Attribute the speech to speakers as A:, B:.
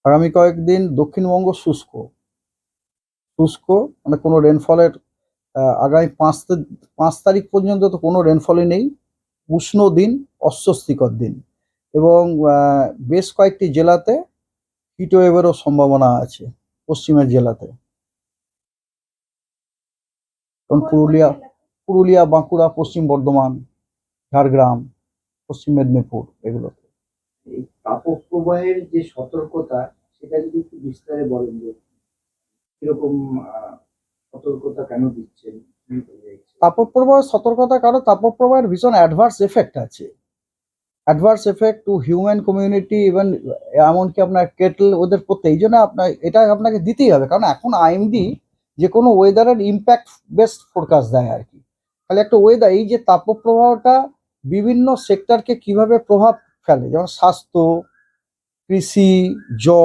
A: আগামী কয়েকদিন দক্ষিণবঙ্গ শুষ্ক শুষ্ক মানে কোনো রেনফলের আগামী 5 তারিখ পর্যন্ত তো কোনো রেনফলই নেই। উষ্ণ দিন, অস্বস্তিকর দিন, এবং বেশ কয়েকটি জেলাতে হিটওয়েভেরও সম্ভাবনা আছে পশ্চিমের জেলাতে, যেমন পুরুলিয়া, বাঁকুড়া, পশ্চিম বর্ধমান, ঝাড়গ্রাম, পশ্চিম মেদিনীপুর এগুলোতে।
B: এই তাপপ্রবাহের যে সতর্কতা, সেটা যদি একটু বিস্তারে বলেন যে কিরকম সতর্কতা কেন দিচ্ছেন, কি হয়ে যাচ্ছে?
A: তাপপ্রবাহের সতর্কতা, কারণ তাপপ্রবাহের ভীষণ অ্যাডভার্স এফেক্ট আছে, adverse effect two human community, even এমনকি আপনার কেটল ওদের প্রত্যেক, এই জন্য আপনার এটা আপনাকে দিতেই হবে, কারণ এখন আইএমডি যে কোনো ওয়েদারের ইম্প্যাক্ট বেসড ফোরকাস্ট দেয় আর কি। তাহলে একটা ওয়েদার, এই যে তাপপ্রবাহটা বিভিন্ন সেক্টরকে কিভাবে প্রভাব ফেলে, যেমন স্বাস্থ্য, কৃষি, জল,